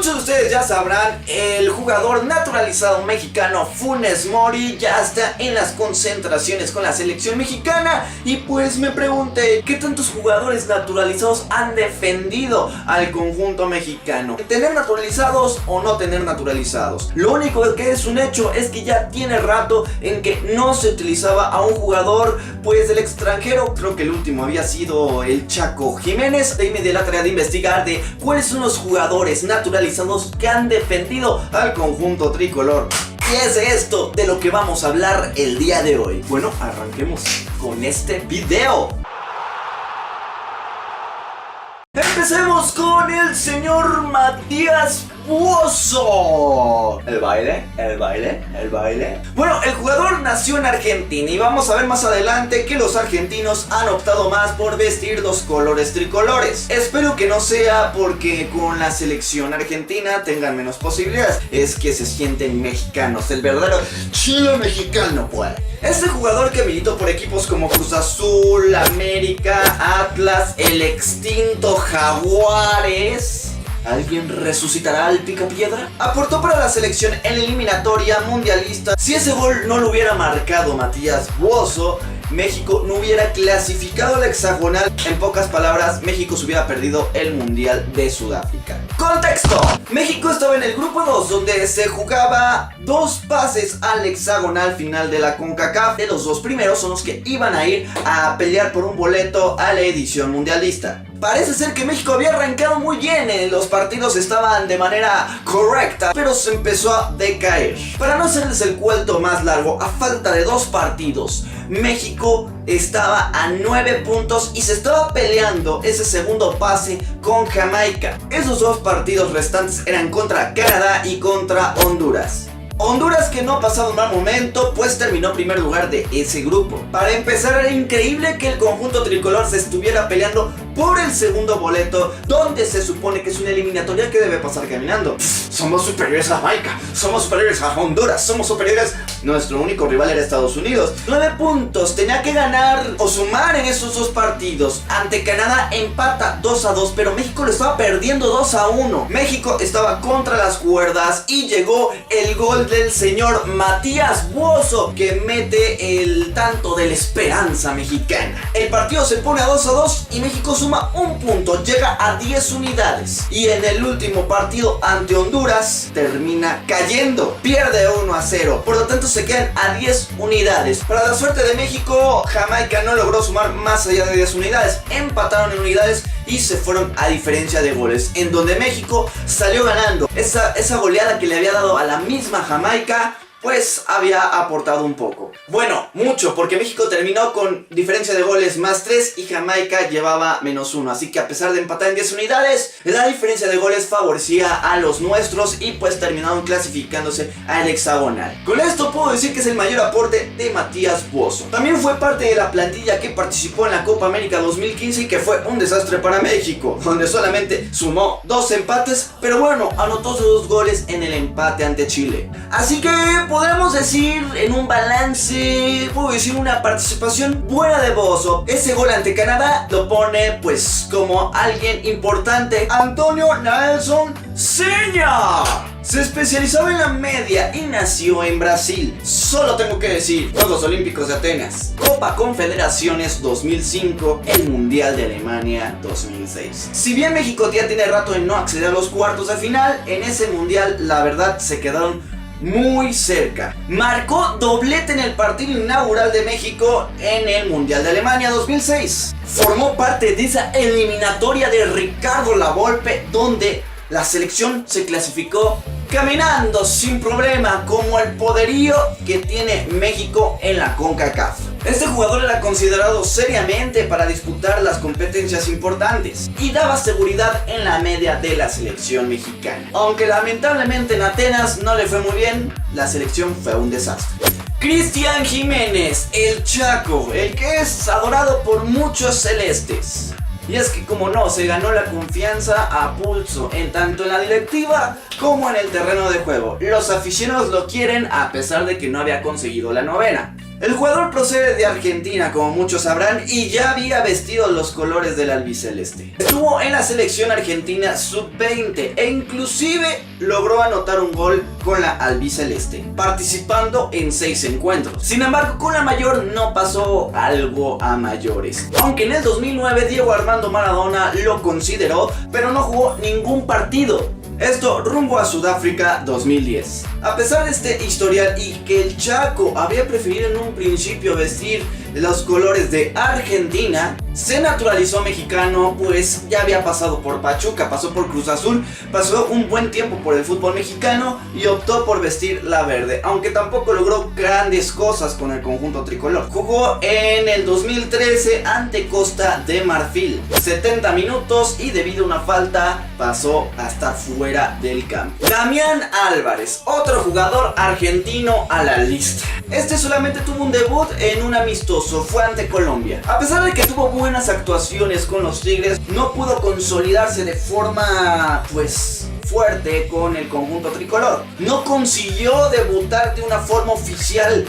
muchos de ustedes ya sabrán, el jugador naturalizado mexicano Funes Mori ya está en las concentraciones con la selección mexicana. Y pues me pregunté, ¿qué tantos jugadores naturalizados han defendido al conjunto mexicano? ¿Tener naturalizados o no tener naturalizados? Lo único que es un hecho es que ya tiene rato en que no se utilizaba a un jugador pues del extranjero. Creo que el último había sido el Chaco Jiménez. De ahí me di la tarea de investigar de cuáles son los jugadores naturalizados que han defendido al conjunto tricolor. Y es de esto de lo que vamos a hablar el día de hoy. Bueno, arranquemos con este video. Empecemos con el señor Matías Buoso. El baile. Bueno, el jugador nació en Argentina y vamos a ver más adelante que los argentinos han optado más por vestir los colores tricolores. Espero que no sea porque con la selección argentina tengan menos posibilidades. Es que se sienten mexicanos, el verdadero chile mexicano, pues. Este jugador que militó por equipos como Cruz Azul, América, Atlas, el extinto Jaguares. ¿Alguien resucitará al Picapiedra? Aportó para la selección en la eliminatoria mundialista. Si ese gol no lo hubiera marcado Matías Buoso, México no hubiera clasificado al hexagonal. En pocas palabras, México se hubiera perdido el Mundial de Sudáfrica. ¡Contexto! México estaba en el grupo 2, donde se jugaba 2 pases al hexagonal final de la CONCACAF. De los 2 primeros son los que iban a ir a pelear por un boleto a la edición mundialista. Parece ser que México había arrancado muy bien, los partidos estaban de manera correcta, pero se empezó a decaer. Para no hacerles el cuento más largo, a falta de 2 partidos, México estaba a 9 puntos y se estaba peleando ese segundo pase con Jamaica. Esos 2 partidos restantes eran contra Canadá y contra Honduras. Honduras, que no ha pasado un mal momento, pues terminó en primer lugar de ese grupo. Para empezar, era increíble que el conjunto tricolor se estuviera peleando por el segundo boleto, donde se supone que es una eliminatoria que debe pasar caminando. Somos superiores a Jamaica, somos superiores a Honduras, somos superiores. Nuestro único rival era Estados Unidos. 9 puntos, tenía que ganar o sumar en esos 2 partidos. Ante Canadá empata 2-2, pero México lo estaba perdiendo 2-1. México estaba contra las cuerdas y llegó el gol del señor Matías Buoso, que mete el tanto de la esperanza mexicana. El partido se pone a 2-2 y México suma 1 punto, llega a 10 unidades. Y en el último partido ante Honduras termina cayendo, pierde 1-0. Por lo tanto se quedan a 10 unidades. Para la suerte de México, Jamaica no logró sumar más allá de 10 unidades. Empataron en unidades y se fueron a diferencia de goles, en donde México salió ganando. Esa goleada que le había dado a la misma Jamaica, pues había aportado un poco. Bueno, mucho, porque México terminó con diferencia de goles más 3 y Jamaica llevaba menos 1. Así que a pesar de empatar en 10 unidades, la diferencia de goles favorecía a los nuestros y pues terminaron clasificándose al hexagonal. Con esto puedo decir que es el mayor aporte de Matías Buoso. También fue parte de la plantilla que participó en la Copa América 2015 y que fue un desastre para México, donde solamente sumó 2 empates, pero bueno, anotó sus 2 goles en el empate ante Chile. Así que podemos decir en un balance, puedo decir una participación buena de Buoso. Ese gol ante Canadá lo pone pues como alguien importante. Antonio Nelson Seña se especializaba en la media y nació en Brasil. Solo tengo que decir, Juegos Olímpicos de Atenas, Copa Confederaciones 2005, el Mundial de Alemania 2006. Si bien México ya tiene rato en no acceder a los cuartos de final, en ese mundial la verdad se quedaron muy cerca. Marcó doblete en el partido inaugural de México en el Mundial de Alemania 2006. Formó parte de esa eliminatoria de Ricardo Lavolpe, donde la selección se clasificó caminando sin problema, como el poderío que tiene México en la CONCACAF. Este jugador era considerado seriamente para disputar las competencias importantes y daba seguridad en la media de la selección mexicana. Aunque lamentablemente en Atenas no le fue muy bien, la selección fue un desastre. Cristian Jiménez, el Chaco, el que es adorado por muchos celestes. Y es que como no, se ganó la confianza a pulso, tanto en la directiva como en el terreno de juego. Los aficionados lo quieren a pesar de que no había conseguido la novena. El jugador procede de Argentina, como muchos sabrán, y ya había vestido los colores del albiceleste. Estuvo en la selección argentina sub-20 e inclusive logró anotar un gol con la albiceleste, participando en 6 encuentros. Sin embargo, con la mayor no pasó algo a mayores. Aunque en el 2009 Diego Armando Maradona lo consideró, pero no jugó ningún partido. Esto rumbo a Sudáfrica 2010. A pesar de este historial y que el Chaco había preferido en un principio vestir los colores de Argentina, se naturalizó mexicano, pues ya había pasado por Pachuca, pasó por Cruz Azul, pasó un buen tiempo por el fútbol mexicano y optó por vestir la verde, aunque tampoco logró grandes cosas con el conjunto tricolor. Jugó en el 2013 ante Costa de Marfil, 70 minutos y debido a una falta pasó a estar fuera del campo. Damián Álvarez, otro jugador argentino a la lista. Este solamente tuvo un debut en un amistoso, fue ante Colombia. A pesar de que tuvo buenas actuaciones con los Tigres, no pudo consolidarse de forma, pues, fuerte con el conjunto tricolor. No consiguió debutar de una forma oficial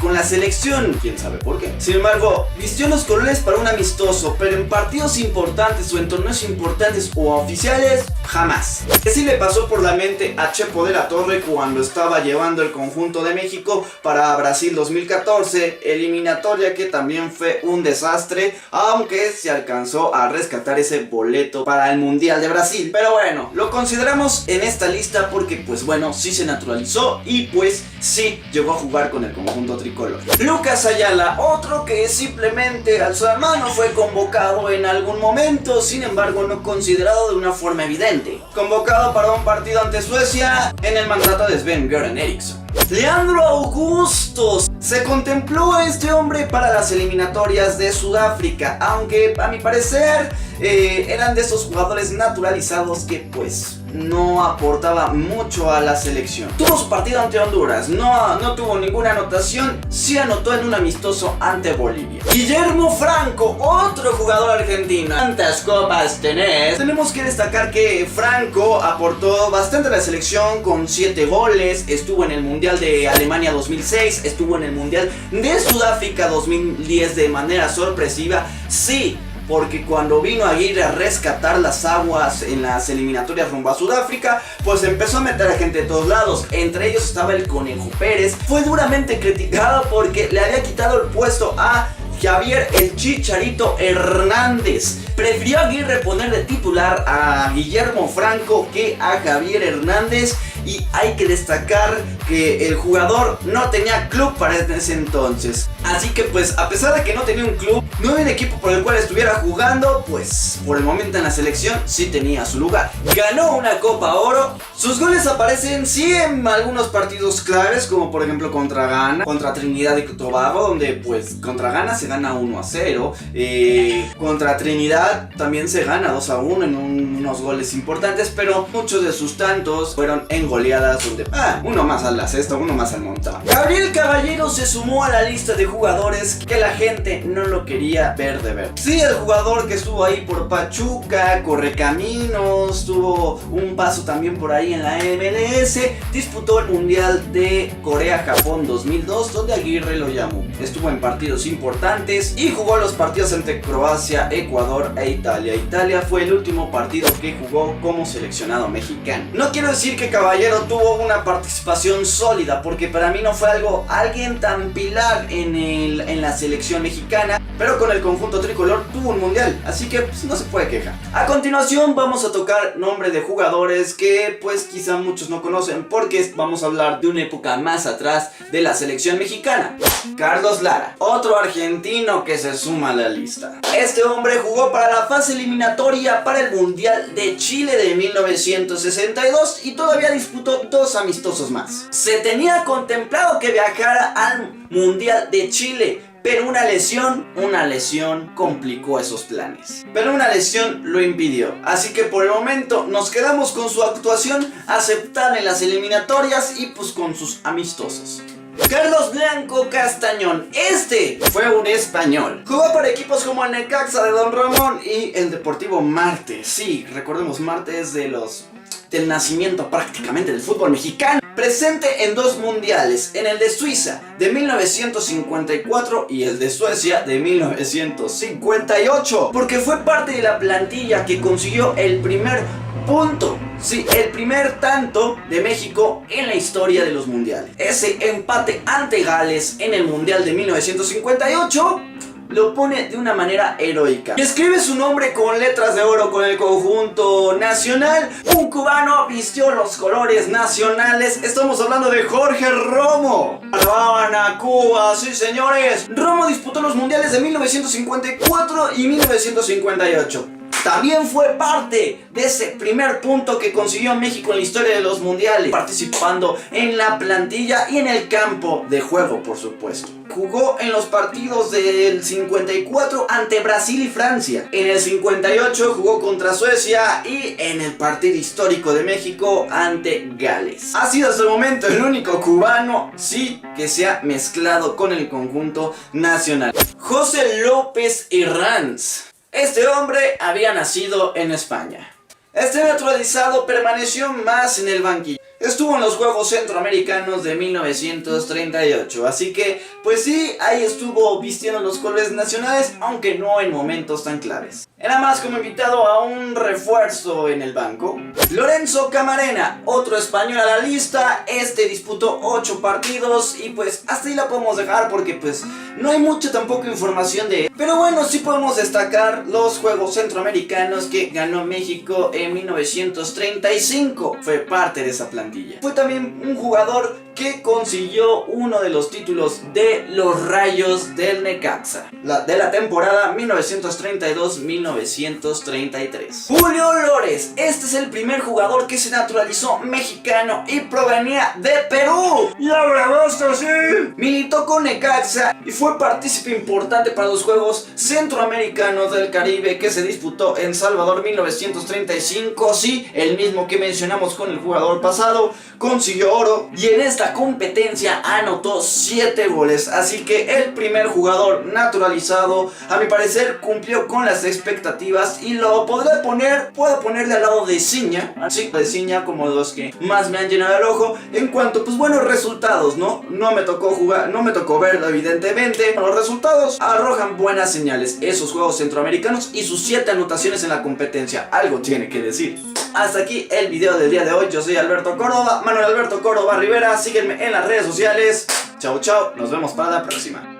con la selección, quién sabe por qué. Sin embargo, vistió los colores para un amistoso, pero en partidos importantes o en torneos importantes o oficiales, jamás. Que sí le pasó por la mente a Chepo de la Torre cuando estaba llevando el conjunto de México para Brasil 2014, eliminatoria que también fue un desastre, aunque se alcanzó a rescatar ese boleto para el Mundial de Brasil. Pero bueno, lo consideramos en esta lista porque pues bueno, sí se naturalizó y pues sí llegó a jugar con el conjunto tricolor. Lucas Ayala, otro que simplemente alzó la mano, fue convocado en algún momento, sin embargo no considerado de una forma evidente. Convocado para un partido ante Suecia en el mandato de Sven-Göran Eriksson. Leandro Augusto, se contempló a este hombre para las eliminatorias de Sudáfrica, aunque a mi parecer eran de esos jugadores naturalizados que pues no aportaba mucho a la selección. Tuvo su partido ante Honduras, no tuvo ninguna anotación, sí anotó en un amistoso ante Bolivia. Guillermo Franco, otro jugador argentino. ¿Cuántas copas tenés? Tenemos que destacar que Franco aportó bastante a la selección con 7 goles, estuvo en el Mundial de Alemania 2006, estuvo en el Mundial de Sudáfrica 2010 de manera sorpresiva, sí, porque cuando vino Aguirre a rescatar las aguas en las eliminatorias rumbo a Sudáfrica, pues empezó a meter a gente de todos lados, entre ellos estaba el Conejo Pérez. Fue duramente criticado porque le había quitado el puesto a Javier el Chicharito Hernández. Prefirió Aguirre poner de titular a Guillermo Franco que a Javier Hernández, y hay que destacar que el jugador no tenía club para ese entonces. Así que pues a pesar de que no tenía un club, no había un equipo por el cual estuviera jugando, pues por el momento en la selección sí tenía su lugar. Ganó una Copa Oro. Sus goles aparecen sí en algunos partidos claves, como por ejemplo contra Ghana, contra Trinidad y Tobago, donde pues contra Ghana se gana 1-0, contra Trinidad también se gana 2-1 en unos goles importantes, pero muchos de sus tantos fueron en goleadas donde uno más a la cesta, uno más al montón. Gabriel Caballero se sumó a la lista de jugadores que la gente no lo quería ver de ver. Sí, el jugador que estuvo ahí por Pachuca, Correcaminos, tuvo un paso también por ahí en la MLS, disputó el Mundial de Corea-Japón 2002, donde Aguirre lo llamó. Estuvo en partidos importantes y jugó los partidos entre Croacia, Ecuador e Italia. Italia fue el último partido que jugó como seleccionado mexicano. No quiero decir que Caballero tuvo una participación sólida, porque para mí no fue alguien tan pilar en la selección mexicana, pero con el conjunto tricolor tuvo un mundial, así que pues, no se puede quejar. A continuación vamos a tocar nombres de jugadores que pues quizá muchos no conocen, porque vamos a hablar de una época más atrás de la selección mexicana. Carlos Lara, otro argentino que se suma a la lista. Este hombre jugó para la fase eliminatoria para el Mundial de Chile de 1962 y todavía disputó 2 amistosos más. Se tenía contemplado que viajara al Mundial de Chile, pero una lesión complicó esos planes. Pero una lesión lo impidió. Así que por el momento nos quedamos con su actuación aceptable en las eliminatorias y pues con sus amistosos. Carlos Blanco Castañón, este fue un español. Jugó para equipos como el Necaxa de Don Ramón y el Deportivo Marte. Sí, recordemos, Marte es de los del nacimiento prácticamente del fútbol mexicano. Presente en 2 mundiales, en el de Suiza de 1954 y el de Suecia de 1958, porque fue parte de la plantilla que consiguió el primer punto, sí, el primer tanto de México en la historia de los mundiales. Ese empate ante Gales en el mundial de 1958 lo pone de una manera heroica y escribe su nombre con letras de oro con el conjunto nacional. Un cubano vistió los colores nacionales. Estamos hablando de Jorge Romo. Alababan a Cuba, sí señores. Romo disputó los mundiales de 1954 y 1958. También fue parte de ese primer punto que consiguió México en la historia de los mundiales, participando en la plantilla y en el campo de juego, por supuesto. Jugó en los partidos del 54 ante Brasil y Francia. En el 58 jugó contra Suecia y en el partido histórico de México ante Gales. Ha sido hasta el momento el único cubano, sí, que se ha mezclado con el conjunto nacional. José López Herranz. Este hombre había nacido en España. Este naturalizado permaneció más en el banquillo. Estuvo en los Juegos Centroamericanos de 1938, así que, pues sí, ahí estuvo vistiendo los colores nacionales, aunque no en momentos tan claves. Era más como invitado a un refuerzo en el banco. Lorenzo Camarena, otro español a la lista. Este disputó 8 partidos y pues hasta ahí la podemos dejar porque pues no hay mucha tampoco información de él. Pero bueno, sí podemos destacar los Juegos Centroamericanos que ganó México en 1935. Fue parte de esa plantilla. Fue también un jugador que consiguió uno de los títulos de los Rayos del Necaxa, de la temporada 1932-1933. Julio Lores, este es el primer jugador que se naturalizó mexicano y provenía de Perú. ¡Ya bravasto, sí! Militó con Necaxa y fue partícipe importante para los Juegos Centroamericanos del Caribe que se disputó en Salvador 1935, sí, el mismo que mencionamos con el jugador pasado. Consiguió oro y en esta competencia anotó 7 goles, así que el primer jugador naturalizado, a mi parecer, cumplió con las expectativas y lo puedo ponerle al lado de Ciña, así de Ciña, como los que más me han llenado el ojo en cuanto pues buenos resultados, ¿no? No me tocó jugar, no me tocó verlo evidentemente. Los resultados arrojan buenas señales, esos Juegos Centroamericanos y sus 7 anotaciones en la competencia, algo tiene que decir. Hasta aquí el video del día de hoy. Yo soy Alberto Córdoba, Manuel Alberto Córdoba Rivera. Síguenme en las redes sociales. Chau chau, nos vemos para la próxima.